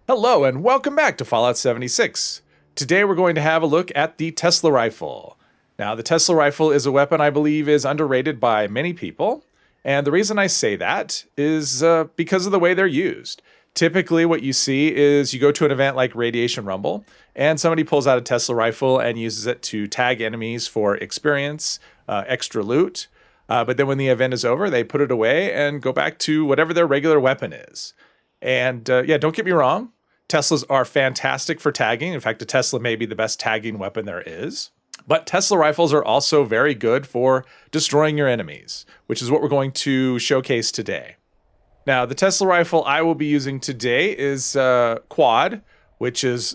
Hello and welcome back to Fallout 76. Today we're going to have a look at the Tesla rifle. Now the Tesla rifle is a weapon I believe is underrated by many people, and the reason I say that is because of the way they're used. Typically what you see is you go to an event like Radiation Rumble, and somebody pulls out a Tesla rifle and uses it to tag enemies for experience, extra loot, but then when the event is over they put it away and go back to whatever their regular weapon is. And yeah, don't get me wrong. Teslas are fantastic for tagging. In fact, a Tesla may be the best tagging weapon there is. But Tesla rifles are also very good for destroying your enemies, which is what we're going to showcase today. Now, the Tesla rifle I will be using today is quad, which is,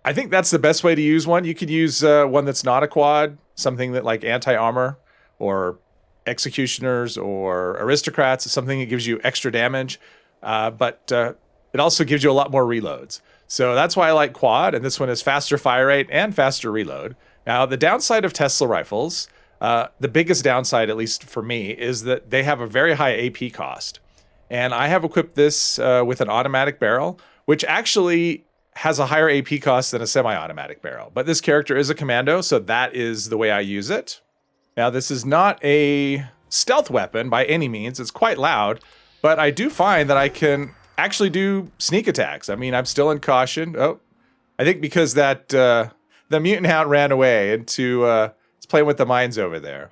I think that's the best way to use one. You could use one that's not a quad, something that like anti-armor or executioners or aristocrats, something that gives you extra damage. But it also gives you a lot more reloads. So that's why I like quad, and this one is faster fire rate and faster reload. Now, the downside of Tesla rifles, the biggest downside, at least for me, is that they have a very high AP cost. And I have equipped this with an automatic barrel, which actually has a higher AP cost than a semi-automatic barrel. But this character is a commando, so that is the way I use it. Now, this is not a stealth weapon by any means. It's quite loud, but I do find that I can actually do sneak attacks. I mean, I'm still in caution. Oh, I think because that the mutant hound ran away into it's playing with the mines over there.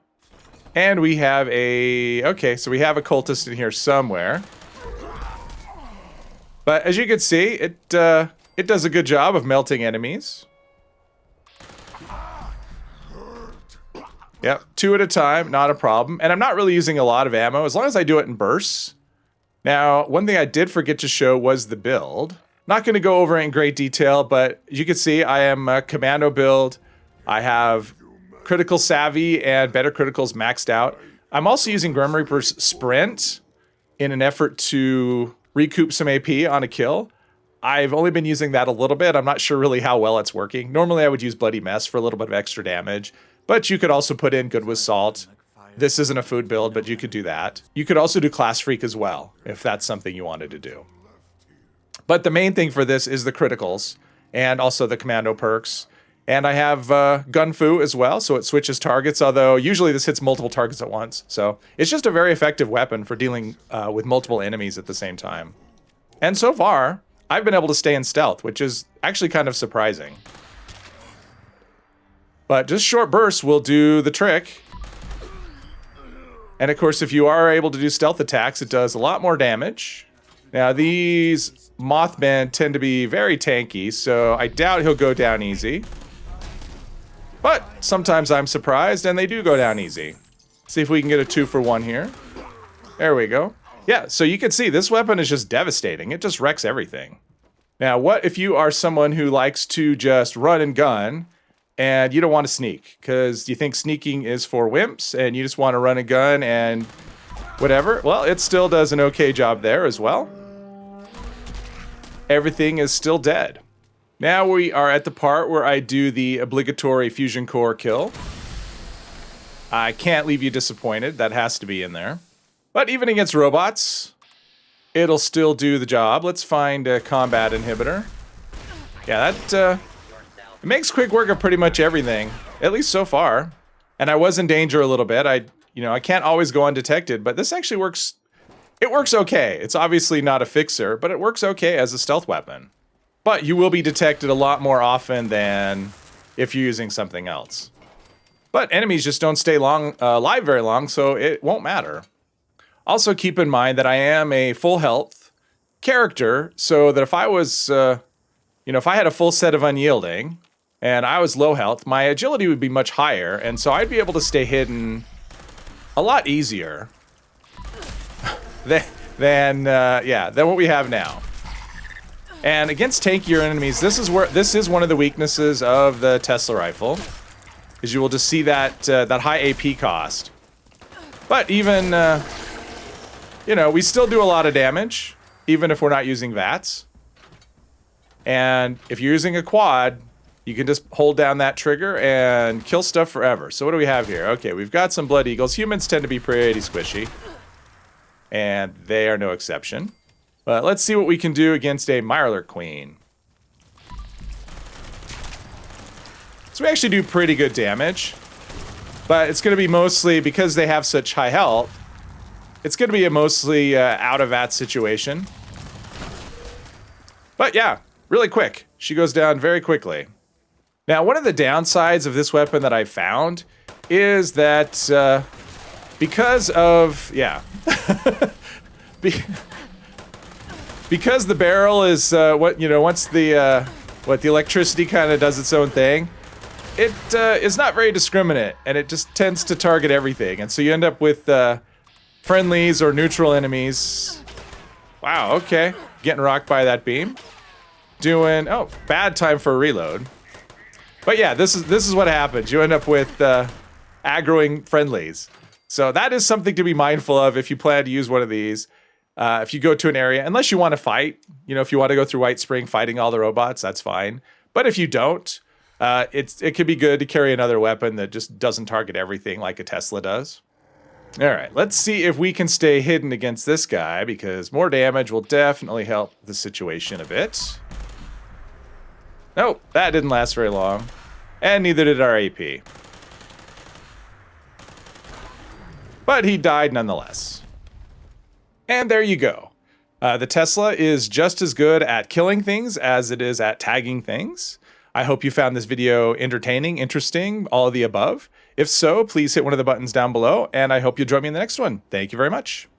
And we have so we have a cultist in here somewhere. But as you can see, it does a good job of melting enemies. Yep, 2 at a time, not a problem. And I'm not really using a lot of ammo as long as I do it in bursts. Now, one thing I did forget to show was the build. Not going to go over it in great detail, but you can see I am a commando build. I have critical savvy and better criticals maxed out. I'm also using Grim Reaper's sprint in an effort to recoup some AP on a kill. I've only been using that a little bit. I'm not sure really how well it's working. Normally I would use Bloody Mess for a little bit of extra damage, but you could also put in Good with Salt. This isn't a food build, but you could do that. You could also do Class Freak as well, if that's something you wanted to do. But the main thing for this is the criticals, and also the commando perks. And I have Gun Fu as well, so it switches targets, although usually this hits multiple targets at once. So it's just a very effective weapon for dealing with multiple enemies at the same time. And so far, I've been able to stay in stealth, which is actually kind of surprising. But just short bursts will do the trick. And of course, if you are able to do stealth attacks, it does a lot more damage. Now, these Mothmen tend to be very tanky, so I doubt he'll go down easy. But sometimes I'm surprised, and they do go down easy. See if we can get a 2-for-1 here. There we go. Yeah, so you can see this weapon is just devastating. It just wrecks everything. Now, what if you are someone who likes to just run and gun, and you don't want to sneak because you think sneaking is for wimps and you just want to run a gun and whatever? Well, it still does an okay job there as well. Everything is still dead. Now we are at the part where I do the obligatory fusion core kill. I can't leave you disappointed. That has to be in there. But even against robots, it'll still do the job. Let's find a combat inhibitor. Yeah, that it makes quick work of pretty much everything, at least so far. And I was in danger a little bit. I can't always go undetected, but this actually works. It works okay. It's obviously not a fixer, but it works okay as a stealth weapon. But you will be detected a lot more often than if you're using something else. But enemies just don't stay alive very long, so it won't matter. Also keep in mind that I am a full health character, so that if I was, if I had a full set of unyielding, and I was low health, my agility would be much higher, and so I'd be able to stay hidden a lot easier than what we have now. And against tankier enemies, this is one of the weaknesses of the Tesla rifle, is you will just see that high AP cost. But even we still do a lot of damage, even if we're not using VATS. And if you're using a quad, you can just hold down that trigger and kill stuff forever. So what do we have here? Okay, we've got some Blood Eagles. Humans tend to be pretty squishy, and they are no exception. But let's see what we can do against a Mirelurk Queen. So we actually do pretty good damage. But it's going to be mostly, because they have such high health, it's going to be a mostly out of that situation. But yeah, really quick. She goes down very quickly. Now, one of the downsides of this weapon that I found is that because of, because the barrel is once the electricity kind of does its own thing, it is not very discriminate, and it just tends to target everything, and so you end up with friendlies or neutral enemies. Wow, okay. Getting rocked by that beam. Oh, bad time for a reload. But yeah, this is what happens. You end up with aggroing friendlies. So that is something to be mindful of if you plan to use one of these. If you go to an area, unless you want to fight, if you want to go through White Spring fighting all the robots, that's fine. But if you don't, it could be good to carry another weapon that just doesn't target everything like a Tesla does. All right, let's see if we can stay hidden against this guy, because more damage will definitely help the situation a bit. Nope, that didn't last very long. And neither did our AP. But he died nonetheless. And there you go. The Tesla is just as good at killing things as it is at tagging things. I hope you found this video entertaining, interesting, all of the above. If so, please hit one of the buttons down below, and I hope you'll join me in the next one. Thank you very much.